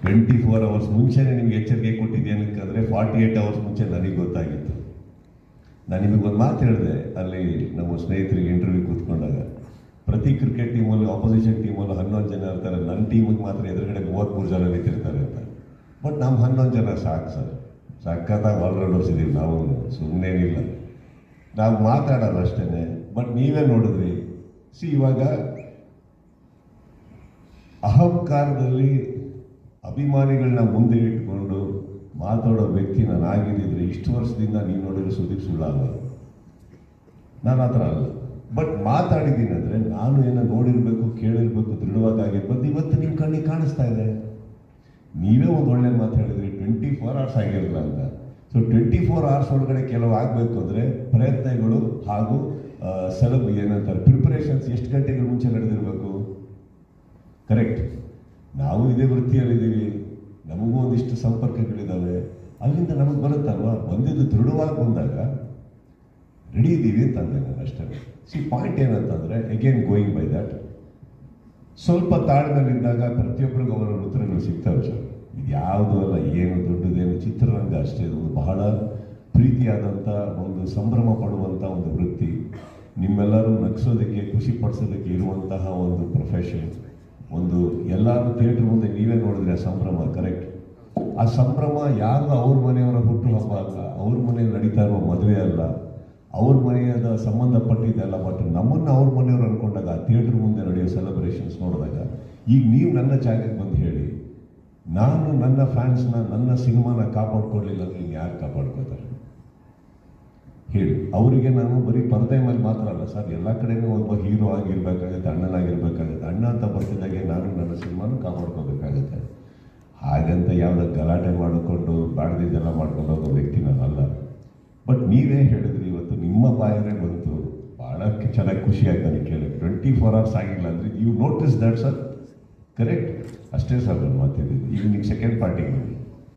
24 hours ಮುಂಚೆನೇ ನಿಮ್ಗೆ ಎಚ್ಚರಿಕೆ ಕೊಟ್ಟಿದ್ದೇನಕ್ಕಾದ್ರೆ 48 ಅವರ್ಸ್ ಮುಂಚೆ ನನಗೆ ಗೊತ್ತಾಗಿತ್ತು. ನಾನು ನಿಮಗೊಂದು ಮಾತು ಹೇಳಿದೆ ಅಲ್ಲಿ ನಮ್ಮ ಸ್ನೇಹಿತರಿಗೆ ಇಂಟರ್ವ್ಯೂ ಕೂತ್ಕೊಂಡಾಗ, ಪ್ರತಿ ಕ್ರಿಕೆಟ್ ಟೀಮಲ್ಲಿ ಆಪೋಸಿಷನ್ ಟೀಮಲ್ಲಿ 11 ಜನ ಇರ್ತಾರೆ, ನನ್ನ ಟೀಮಿಗೆ ಮಾತ್ರ ಎದುರುಗಡೆ 33 ಜನ ನಿಂತಿರ್ತಾರೆ ಅಂತ. ಬಟ್ ನಮ್ಮ 11 ಜನ ಸಾಕು ಸರ್, ಸಖತ್ತಾಗಿ ಆಲ್ರೌಂಡರ್ಸ್ ಇದೀವಿ ನಾವು, ಸುಮ್ಮನೇನಿಲ್ಲ, ನಾವು ಮಾತಾಡೋದು ಅಷ್ಟೇ. ಬಟ್ ನೀವೇ ನೋಡಿದ್ರಿ, ಇವಾಗ ಅಹಂಕಾರದಲ್ಲಿ ಅಭಿಮಾನಿಗಳನ್ನ ಮುಂದೆ ಇಟ್ಕೊಂಡು ಮಾತಾಡೋ ವ್ಯಕ್ತಿ ನಾನು ಆಗಿದ್ದಿದ್ರೆ ಇಷ್ಟು ವರ್ಷದಿಂದ ನೀವು ನೋಡಿದ್ರೆ ಸುದೀಪ್ ಸುಳ್ಳಲ್ಲ, ನಾನು ಆ ಥರ ಅಲ್ಲ. ಬಟ್ ಮಾತಾಡಿದ್ದೀನಿ ಅಂದರೆ ನಾನು ಏನೋ ನೋಡಿರ್ಬೇಕು, ಕೇಳಿರ್ಬೇಕು, ದೃಢವಾಗಿ ಆಗಿರ್ಬೋದು. ಇವತ್ತು ನಿಮ್ಮ ಕಣ್ಣಿಗೆ ಕಾಣಿಸ್ತಾ ಇದೆ. ನೀವೇ ಒಂದು ಒಳ್ಳೆ ಮಾತು ಹೇಳಿದ್ರಿ, 24 ಅವರ್ಸ್ ಆಗಿರಲಿಲ್ಲ ಅಂತ. ಸೊ 24 ಅವರ್ಸ್ ಒಳಗಡೆ ಕೆಲವು ಆಗಬೇಕು ಅಂದರೆ ಪ್ರಯತ್ನಗಳು ಹಾಗೂ ಏನಂತಾರೆ ಪ್ರಿಪರೇಷನ್ಸ್ ಎಷ್ಟು ಗಂಟೆಗಳ ಮುಂಚೆ ನಡೆದಿರಬೇಕು. ಕರೆಕ್ಟ್. ನಾವು ಇದೇ ವೃತ್ತಿಯಲ್ಲಿದ್ದೀವಿ, ನಮಗೂ ಒಂದಿಷ್ಟು ಸಂಪರ್ಕಗಳಿದ್ದಾವೆ, ಅಲ್ಲಿಂದ ನಮಗೆ ಬರುತ್ತಲ್ವ. ಬಂದಿದ್ದು ದೃಢವಾಗಿ ಬಂದಾಗ ರೆಡಿ ಇದ್ದೀವಿ ಅಂತ ಅಂದೆ ನಾನು ಅಷ್ಟೇ. ಪಾಯಿಂಟ್ ಏನಂತಂದರೆ ಅಗೇನ್ ಗೋಯಿಂಗ್ ಬೈ ದ್ಯಾಟ್, ಸ್ವಲ್ಪ ತಾಳ್ಮೆಯಲ್ಲಿದ್ದಾಗ ಪ್ರತಿಯೊಬ್ಬರಿಗೂ ಅವರ ಉತ್ತರಗಳು ಸಿಗ್ತವೆ ಸರ್. ಇದು ಯಾವುದೂ ಅಲ್ಲ, ಏನು ದೊಡ್ಡದೇನು, ಚಿತ್ರರಂಗ ಅಷ್ಟೇ. ಇದು ಬಹಳ ಪ್ರೀತಿಯಾದಂಥ ಒಂದು ಸಂಭ್ರಮ ಪಡುವಂಥ ಒಂದು ವೃತ್ತಿ, ನಿಮ್ಮೆಲ್ಲರೂ ನಗಿಸೋದಕ್ಕೆ ಖುಷಿ ಪಡಿಸೋದಕ್ಕೆ ಇರುವಂತಹ ಒಂದು ಪ್ರೊಫೆಷನ್. ಒಂದು ಎಲ್ಲರೂ ಥಿಯೇಟ್ರ್ ಮುಂದೆ ನೀವೇ ನೋಡಿದ್ರೆ ಆ ಸಂಭ್ರಮ. ಕರೆಕ್ಟ್. ಆ ಸಂಭ್ರಮ ಯಾರು ಅವ್ರ ಮನೆಯವರ ಹುಟ್ಟು ಹಬ್ಬ ಅಲ್ಲ, ಅವ್ರ ಮನೆಯಲ್ಲಿ ನಡೀತಾ ಇರುವ ಮದುವೆ ಅಲ್ಲ, ಅವ್ರ ಮನೆಯದ ಸಂಬಂಧಪಟ್ಟಿದ್ದೆಲ್ಲ. ಬಟ್ ನಮ್ಮನ್ನು ಅವ್ರ ಮನೆಯವ್ರು ಅಂದ್ಕೊಂಡಾಗ ಥಿಯೇಟ್ರ್ ಮುಂದೆ ನಡೆಯೋ ಸೆಲೆಬ್ರೇಷನ್ಸ್ ನೋಡಿದಾಗ, ಈಗ ನೀವು ನನ್ನ ಜಾಗಕ್ಕೆ ಬಂದು ಹೇಳಿ, ನಾನು ನನ್ನ ಫ್ಯಾನ್ಸ್ನ, ನನ್ನ ಸಿನಿಮಾನ ಕಾಪಾಡ್ಕೊಳ್ಳಿಲ್ಲ ಅಂದರೆ ಇನ್ನು ಯಾರು ಕಾಪಾಡ್ಕೋತಾರೆ ಹೇಳಿ. ಅವರಿಗೆ ನಾನು ಬರೀ ಪರದೆ ಮೇಲೆ ಮಾತ್ರ ಅಲ್ಲ ಸರ್, ಎಲ್ಲ ಕಡೆನೂ ಒಬ್ಬ ಹೀರೋ ಆಗಿರ್ಬೇಕಾಗುತ್ತೆ, ಅಣ್ಣನಾಗಿರ್ಬೇಕಾಗುತ್ತೆ. ಅಣ್ಣ ಅಂತ ಬರ್ತಿದ್ದಾಗೆ ನಾನು ನನ್ನ ಸಿನಿಮಾನು ಕಾಪಾಡ್ಕೋಬೇಕಾಗುತ್ತೆ. ಹಾಗಂತ ಯಾವುದೋ ಗಲಾಟೆ ಮಾಡಿಕೊಂಡು ಬಾಡ್ದಿದ್ದೆಲ್ಲ ಮಾಡ್ಕೊಂಡು ಹೋಗೋ ವ್ಯಕ್ತಿ ನಾನಲ್ಲ. ಬಟ್ ನೀವೇ ಹೇಳಿದ್ರಿ, ಇವತ್ತು ನಿಮ್ಮ ಬಾಯರೇ ಬಂತು, ಭಾಳ ಚೆನ್ನಾಗಿ ಖುಷಿ ಆಯ್ತು ನನಗೆ ಕೇಳಿ. 24 ಅವರ್ಸ್ ಆಗಿಲ್ಲ ಅಂದರೆ you notice that sir. Correct. ಅಷ್ಟೇ ಸರ್ ನಾನು ಮಾತಿದ್ದು. ಈಗ ನೀವು ಸೆಕೆಂಡ್ ಪಾರ್ಟಿಗೆ